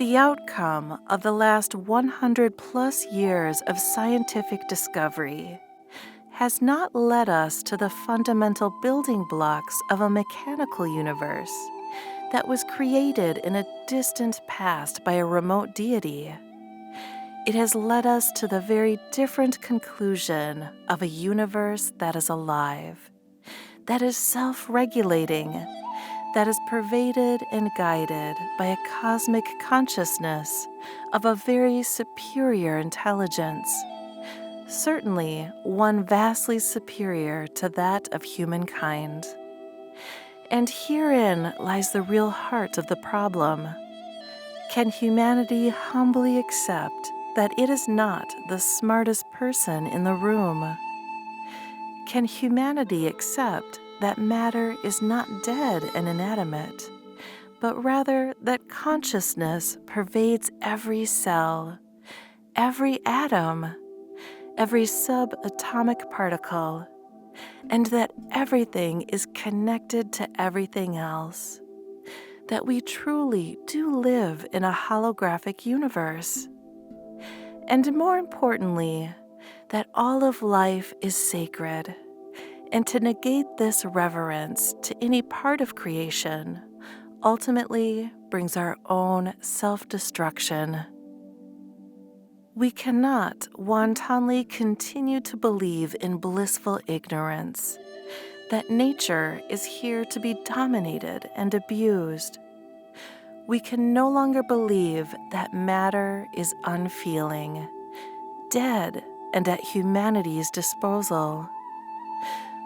The outcome of the last 100 plus years of scientific discovery has not led us to the fundamental building blocks of a mechanical universe that was created in a distant past by a remote deity. It has led us to the very different conclusion of a universe that is alive, that is self-regulating, that is pervaded and guided by a cosmic consciousness of a very superior intelligence, certainly one vastly superior to that of humankind. And herein lies the real heart of the problem. Can humanity humbly accept that it is not the smartest person in the room? Can humanity accept that matter is not dead and inanimate, but rather that consciousness pervades every cell, every atom, every subatomic particle, and that everything is connected to everything else, that we truly do live in a holographic universe, and more importantly, that all of life is sacred, and to negate this reverence to any part of creation ultimately brings our own self-destruction. We cannot wantonly continue to believe in blissful ignorance, that nature is here to be dominated and abused. We can no longer believe that matter is unfeeling, dead, and at humanity's disposal.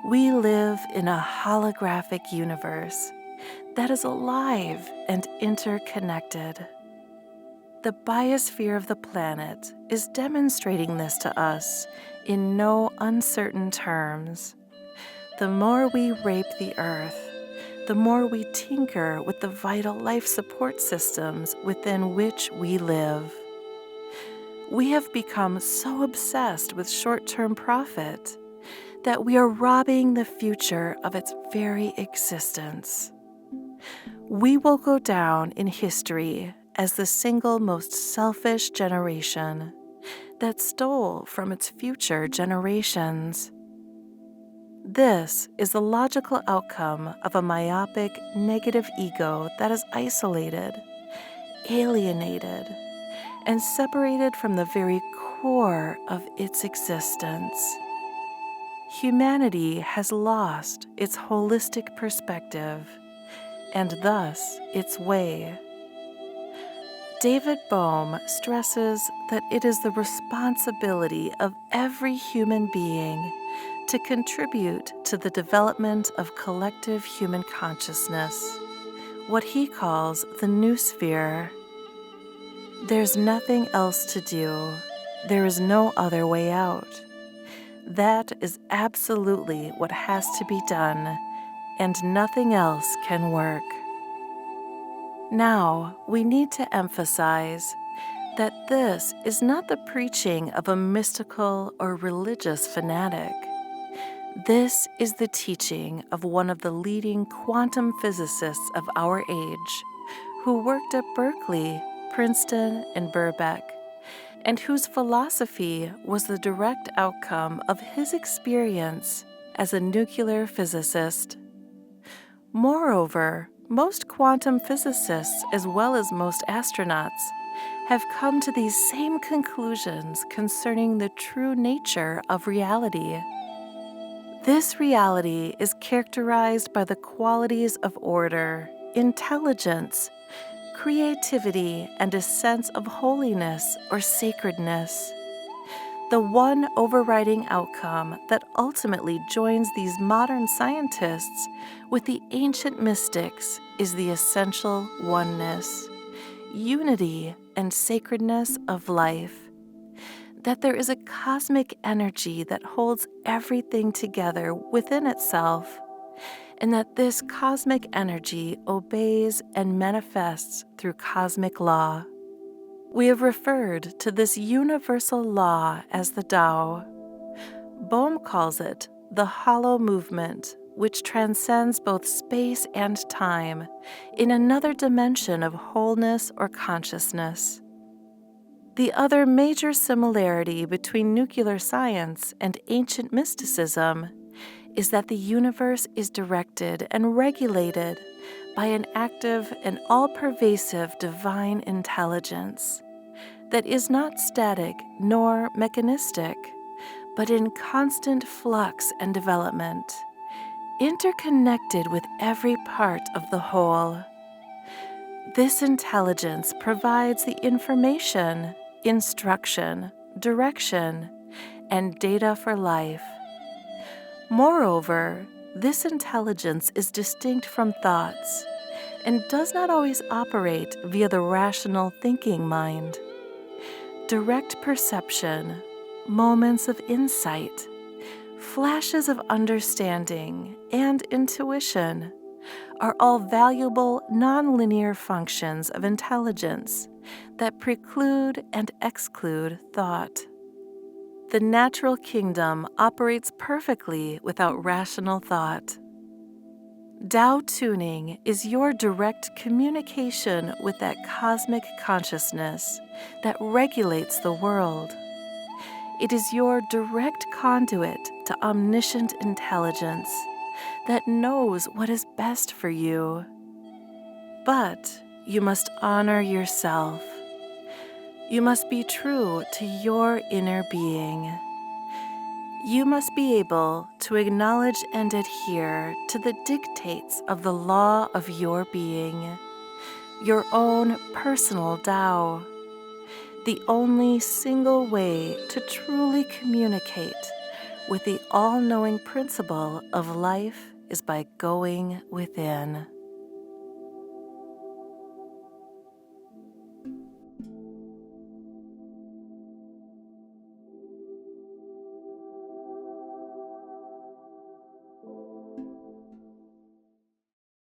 We live in a holographic universe that is alive and interconnected. The biosphere of the planet is demonstrating this to us in no uncertain terms. The more we rape the earth, the more we tinker with the vital life support systems within which we live. We have become so obsessed with short-term profit that we are robbing the future of its very existence. We will go down in history as the single most selfish generation that stole from its future generations. This is the logical outcome of a myopic, negative ego that is isolated, alienated, and separated from the very core of its existence. Humanity has lost its holistic perspective, and thus its way. David Bohm stresses that it is the responsibility of every human being to contribute to the development of collective human consciousness, what he calls the new sphere. There's nothing else to do. There is no other way out. That is absolutely what has to be done, and nothing else can work. Now, we need to emphasize that this is not the preaching of a mystical or religious fanatic. This is the teaching of one of the leading quantum physicists of our age, who worked at Berkeley, Princeton, and Birkbeck, and whose philosophy was the direct outcome of his experience as a nuclear physicist. Moreover, most quantum physicists, as well as most astronauts, have come to these same conclusions concerning the true nature of reality. This reality is characterized by the qualities of order, intelligence, creativity, and a sense of holiness or sacredness. The one overriding outcome that ultimately joins these modern scientists with the ancient mystics is the essential oneness, unity, and sacredness of life. That there is a cosmic energy that holds everything together within itself, and that this cosmic energy obeys and manifests through cosmic law. We have referred to this universal law as the Tao. Bohm calls it the hollow movement which transcends both space and time in another dimension of wholeness or consciousness. The other major similarity between nuclear science and ancient mysticism is that the universe is directed and regulated by an active and all-pervasive divine intelligence that is not static nor mechanistic, but in constant flux and development, interconnected with every part of the whole. This intelligence provides the information, instruction, direction, and data for life. Moreover, this intelligence is distinct from thoughts and does not always operate via the rational thinking mind. Direct perception, moments of insight, flashes of understanding, and intuition are all valuable nonlinear functions of intelligence that preclude and exclude thought. The natural kingdom operates perfectly without rational thought. TaoTuning is your direct communication with that cosmic consciousness that regulates the world. It is your direct conduit to omniscient intelligence that knows what is best for you. But you must honor yourself. You must be true to your inner being. You must be able to acknowledge and adhere to the dictates of the law of your being, your own personal Tao, the only single way to truly communicate with the all-knowing principle of life is by going within.